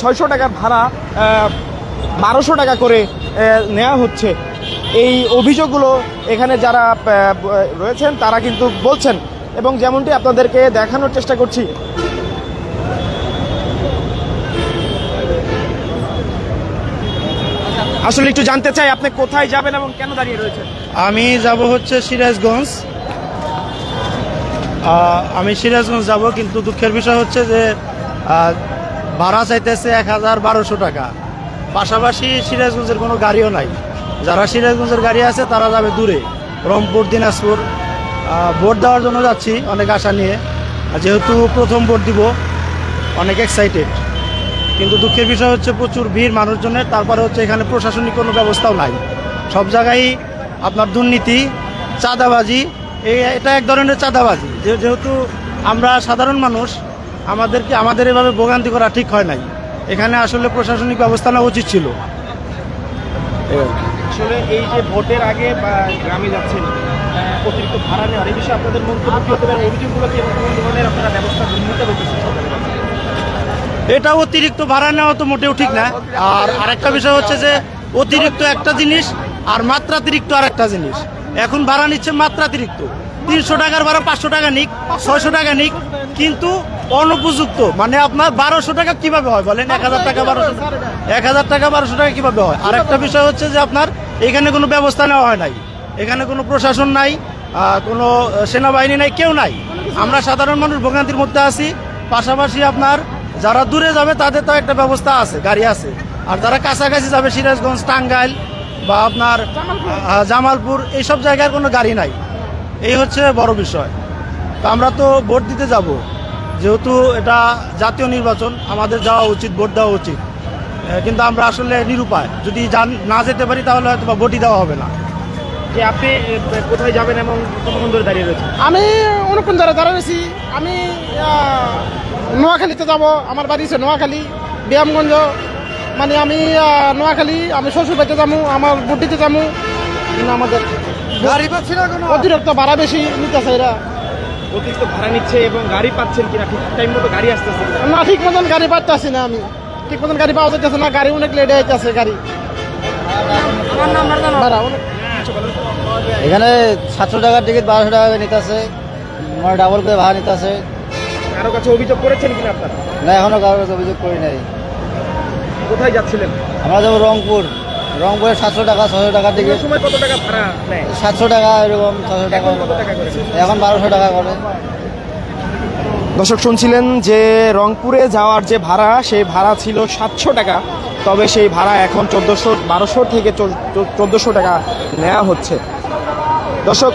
600 টাকার ভাড়া 1200 টাকা করে নেওয়া হচ্ছে। এই অভিযোগগুলো এখানে যারা রয়েছেন তারা কিন্তু বলছেন, এবং যেমনটি আপনাদেরকে দেখানোর চেষ্টা করছি। আসলে একটু জানতে চাই আপনি কোথায় যাবেন এবং কেন দাঁড়িয়ে রয়েছেন? আমি যাব হচ্ছে সিরাজগঞ্জ। আমি সিরাজগঞ্জ যাব, কিন্তু দুঃখের বিষয় হচ্ছে যে ভাড়া চাইতেছে 1012 টাকা। পাশাপাশি সিরাজগঞ্জের কোনো গাড়িও নাই। যারা সিরাজগঞ্জের গাড়ি আছে তারা যাবে দূরে, রংপুর, দিনাজপুর। ভোট দেওয়ার জন্য যাচ্ছি অনেক আশা নিয়ে, যেহেতু প্রথম ভোট দিব, অনেক এক্সাইটেড। কিন্তু দুঃখের বিষয় হচ্ছে প্রচুর ভিড় মানুষজনের। তারপরে হচ্ছে এখানে প্রশাসনিক কোনো ব্যবস্থাও নাই। সব জায়গায় আপনার দুর্নীতি, চাঁদাবাজি, এটা এক ধরনের চাঁদাবাজি। যেহেতু আমরা সাধারণ মানুষ, আমাদের এভাবে ভোগান্তি করা ঠিক হয় নাই। এখানে আসলে প্রশাসনিক ব্যবস্থা নেওয়া উচিত ছিল। আসলে এই যে ভোটের আগে বা গ্রামে যাচ্ছেন অতিরিক্ত ভাড়া নেওয়ার এই বিষয়ে আপনাদের মন্তব্য কি হতে পারে? অভিযোগগুলোকে এবং কোন ধরনের আপনারা ব্যবস্থা নিতে বলতেছেন? এটা অতিরিক্ত ভাড়া নেওয়া তো মোটেও ঠিক না। আর আরেকটা বিষয় হচ্ছে যে অতিরিক্ত একটা জিনিস আর মাত্রাতিরিক্ত আরেকটা জিনিস। এখন ভাড়া নিচ্ছে মাত্রাতিরিক্ত। 300 টাকার ভাড়া 500 টাকা নিক, 600 টাকা নিক, কিন্তু অনুপযুক্ত। মানে আপনার 1200 টাকা কিভাবে হয় বলেন? 1000 টাকা 1200 টাকা কিভাবে হয়? আরেকটা বিষয় হচ্ছে যে আপনার এখানে কোনো ব্যবস্থা নেওয়া হয় নাই। এখানে কোনো প্রশাসন নাই, কোনো সেনাবাহিনী নাই, কেউ নাই। আমরা সাধারণ মানুষ ভোগান্তির মধ্যে আছি। পাশাপাশি আপনার যারা দূরে যাবে তাদের তো একটা ব্যবস্থা আছে, গাড়ি আছে। আর যারা কাছাকাছি যাবে, সিরাজগঞ্জ, টাঙ্গাইল বা আপনার জামালপুর, এইসব জায়গার কোনো গাড়ি নাই। এই হচ্ছে বড় বিষয়। তো আমরা তো ভোট দিতে যাব, যেহেতু এটা জাতীয় নির্বাচন, আমাদের যাওয়া উচিত, ভোট দেওয়া উচিত। কিন্তু আমরা আসলে নিরুপায়। যদি না যেতে পারি তাহলে হয়তো বা ভোটই দেওয়া হবে না। যে আপনি কোথায় যাবেন এবং কতক্ষণ ধরে দাঁড়িয়ে রয়েছেন? আমি অনেকক্ষণ ধরে দাঁড়িয়েছি। আমি নোয়াখালীতে যাব। আমার বাড়ি হচ্ছে নোয়াখালী, ব্যায়ামগঞ্জ। মানে আমি নোয়াখালী, আমি শ্বশুর বাড়িতে যাবো, আমার বুটিতে যাবো। কিন্তু আমাদের গাড়ি পাচ্ছি না, কোনো অতিরিক্ত ভাড়া বেশি নিতেছে এরা। অতিরিক্ত ভাড়া নিচ্ছে এবং গাড়ি পাচ্ছেন কিনা, ঠিক টাইম মতো গাড়ি আসতেছে না, ঠিক মতন গাড়ি পাচ্ছি না। আমি ঠিক মতন গাড়ি পাওয়া যাচ্ছে না। গাড়ি অনেক লেট হইতেছে। গাড়ি ভাড়া অনেক। এখানে 700 টাকার টিকিট 1200 টাকা নিতেছে, মানে ডাবল করে ভাড়া নিতেছে। কারো কাছে অভিযোগ করেছেন কিনা আপনারা? না, এখনো কারোর কাছে অভিযোগ করি নাই। কোথায় যাচ্ছিলেন? আমরা যাবো রংপুরে 700 টাকা, 600 টাকার টিকিট। সময় কত টাকা ভাড়া নেয়? 700 টাকা, এরকম 600 টাকা, কত টাকা করে? এখন 1200 টাকা করে। দর্শক শুনছিলেন যে রংপুরে যাওয়ার যে ভাড়া, সেই ভাড়া ছিল 700 টাকা। তবে সেই ভাড়া এখন 1200 থেকে 1400 টাকা নেওয়া হচ্ছে। দর্শক,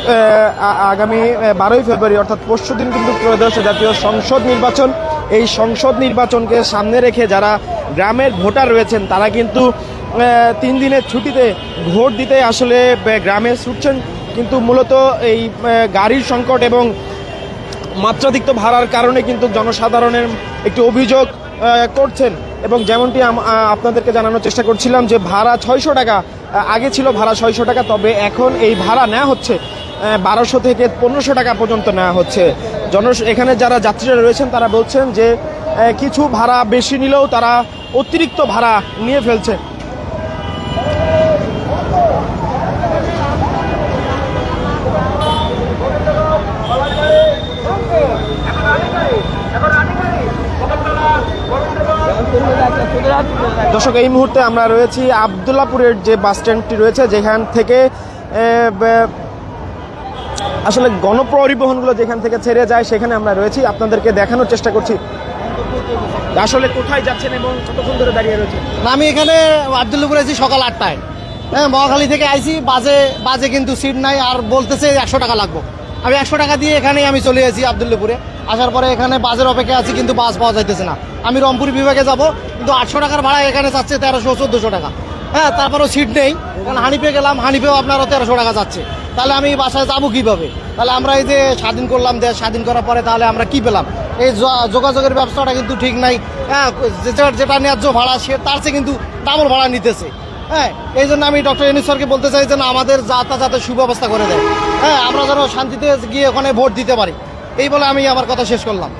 আগামী 12ই ফেব্রুয়ারি অর্থাৎ পরশু দিন কিন্তু ত্রয়োদশ জাতীয় সংসদ নির্বাচন। এই সংসদ নির্বাচনকে সামনে রেখে যারা গ্রামের ভোটার রয়েছেন তারা কিন্তু 3 দিনের ছুটিতে ভোট দিতে আসলে গ্রামে ছুটছেন। কিন্তু মূলত এই গাড়ির সংকট এবং মাত্রাতিরিক্ত ভাড়ার কারণে কিন্তু জনসাধারণের একটি অভিযোগ করছেন। এবং যেমনটি আপনাদেরকে জানানোর চেষ্টা করছিলাম যে ভাড়া 600 টাকা, আগে ছিল ভাড়া 600 টাকা, তবে এখন এই ভাড়া নেওয়া হচ্ছে 1200 থেকে 1500 টাকা পর্যন্ত নেওয়া হচ্ছে। এখানে যারা যাত্রীরা রয়েছেন তারা বলছেন যে কিছু ভাড়া বেশি নিলেও তারা অতিরিক্ত ভাড়া নিয়ে ফেলছে। দর্শক, এই মুহূর্তে আমরা রয়েছি আবদুল্লাপুরের যে বাস স্ট্যান্ডটি রয়েছে, যেখান থেকে আসলে গণপরিবহনগুলো যেখান থেকে ছেড়ে যায় সেখানে আমরা রয়েছি। আপনাদেরকে দেখানোর চেষ্টা করছি আসলে কোথায় যাচ্ছেন এবং কতক্ষণ ধরে দাঁড়িয়ে রয়েছেন। আমি এখানে আবদুল্লাপুরে আছি সকাল 8টায়। হ্যাঁ, মহাখালী থেকে আইছি। বাজে কিন্তু সিট নাই, আর বলতেছে 100 টাকা লাগবে। আমি 100 টাকা দিয়ে এখানেই আমি চলে এসেছি আবদুল্লাপুরে। আসার পরে এখানে বাসের অপেক্ষা আছি, কিন্তু বাস পাওয়া যাইতেছে না। আমি রংপুর বিভাগে যাব, কিন্তু 800 টাকার ভাড়া এখানে যাচ্ছে 1300-1400 টাকা। হ্যাঁ, তারপরেও সিট নেই। কারণ হানিপে গেলাম, হানিপেও আপনারও 1300 টাকা যাচ্ছে। তাহলে আমি বাসায় যাবো কীভাবে? তাহলে আমরা এই যে স্বাধীন করলাম, দেশ স্বাধীন করার পরে তাহলে আমরা কি পেলাম? এই যোগাযোগের ব্যবস্থাটা কিন্তু ঠিক নাই। হ্যাঁ, যেটা ন্যায্য ভাড়া তার চেয়ে কিন্তু ডাবল ভাড়া নিতেছে। হ্যাঁ, এই জন্য আমি ডক্টর ইউনূস স্যারকে বলতে চাই যেন আমাদের যাতে সুব্যবস্থা করে দেয়। হ্যাঁ, আমরা যেন শান্তিতে গিয়ে ওখানে ভোট দিতে পারি। এই বলে আমি আমার কথা শেষ করলাম।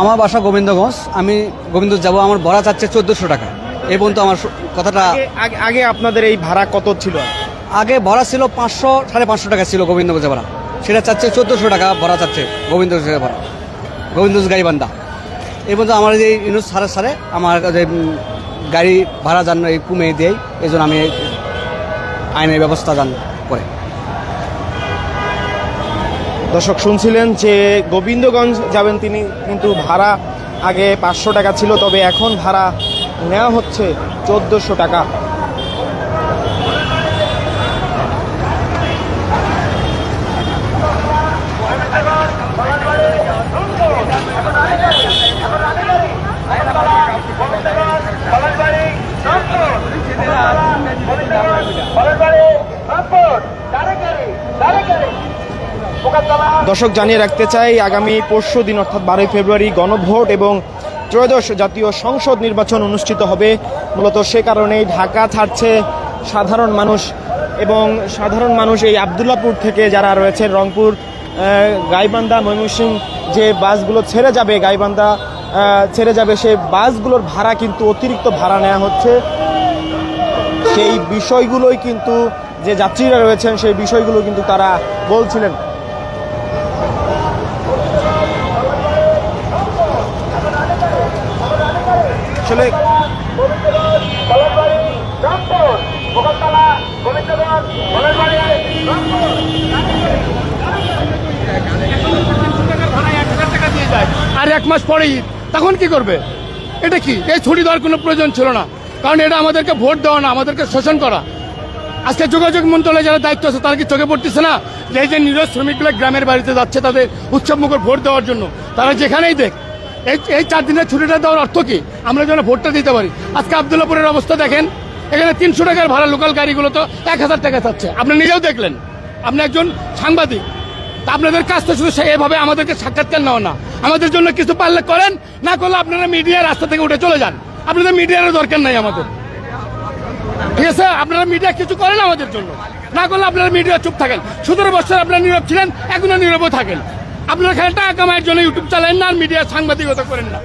আমার বাসা গোবিন্দগঞ্জ, আমি গোবিন্দ যাব, আমার ভাড়া চাচ্ছে 1400 টাকা। এই পর্যন্ত আমার কথাটা। আগে আপনাদের এই ভাড়া কত ছিল? আগে ভাড়া ছিল 500 550 টাকা ছিল গোবিন্দগঞ্জে ভাড়া, সেটা চাচ্ছে 1400 টাকা ভাড়া চাচ্ছে গোবিন্দগঞ্জের ভাড়া, গোবিন্দগঞ্জ গাইবান্ধা। এই পর্যন্ত আমার যে ইউনুস সারে আমার যে গাড়ি ভাড়া জান কমে দেয়, এই জন্য আমি আইনের ব্যবস্থা জান করে। দর্শক শুনছিলেন যে গোবিন্দগঞ্জ যাবেন তিনি, কিন্তু ভাড়া আগে 500 টাকা ছিল, তবে এখন ভাড়া নেওয়া হচ্ছে 1400 টাকা। দর্শক জানিয়ে রাখতে চাই, আগামী পরশু দিন অর্থাৎ 12 ফেব্রুয়ারি গণভোট এবং ত্রয়োদশ জাতীয় সংসদ নির্বাচন অনুষ্ঠিত হবে। মূলত সে কারণেই ঢাকা ছাড়ছে সাধারণ মানুষ, এবং সাধারণ মানুষ এই আবদুল্লাপুর থেকে যারা রয়েছে রংপুর, গাইবান্ধা, ময়মনসিংহ যে বাসগুলো ছেড়ে যাবে, গাইবান্ধা ছেড়ে যাবে, সেই বাসগুলোর ভাড়া কিন্তু অতিরিক্ত ভাড়া নেওয়া হচ্ছে। সেই বিষয়গুলোই কিন্তু যে যাত্রীরা রয়েছেন সেই বিষয়গুলো কিন্তু তারা বলছিলেন। আসলে আর 1 মাস পরে ঈদ, তখন কি করবে? এটা কি এই ছুটি দেওয়ার কোনো প্রয়োজন ছিল না, কারণ এটা আমাদেরকে ভোট দেওয়া না, আমাদেরকে শোষণ করা। আজকে যোগাযোগ মন্ত্রণালয়ে যারা দায়িত্ব আছে তারা কি চোখে পড়তেছে না যে এই যে নিরজ শ্রমিকগুলো গ্রামের বাড়িতে যাচ্ছে তাদের উৎসব মুখর ভোট দেওয়ার জন্য? তারা যেখানেই দেখ এই 4 দিনের ছুটিটা দেওয়ার অর্থ কি? আমরা যেন ভোটটা দিতে পারি। আজকে আবদুল্লাপুরের অবস্থা দেখেন, এখানে 300 টাকার ভাড়া, লোকাল গাড়িগুলো তো 1000 টাকা চাচ্ছে। আপনি নিজেও দেখলেন, আপনি একজন সাংবাদিক, তা আপনাদের কাজ তো শুধু এভাবে আমাদেরকে সাক্ষাৎকার নেওয়া না। আমাদের জন্য কিছু পারলে করেন, না করলে আপনারা মিডিয়ার রাস্তা থেকে উঠে চলে যান। আপনাদের মিডিয়ারও দরকার নাই আমাদের, ঠিক আছে? আপনারা মিডিয়া কিছু করেন আমাদের জন্য, না করলে আপনারা মিডিয়া চুপ থাকেন। 17 বছর আপনারা নীরব ছিলেন, এখনো নীরবও থাকেন। আপনারা এখানে টাকা কামাইয়ের জন্য ইউটিউব চালান না, আর মিডিয়া সাংবাদিকতা করেন না।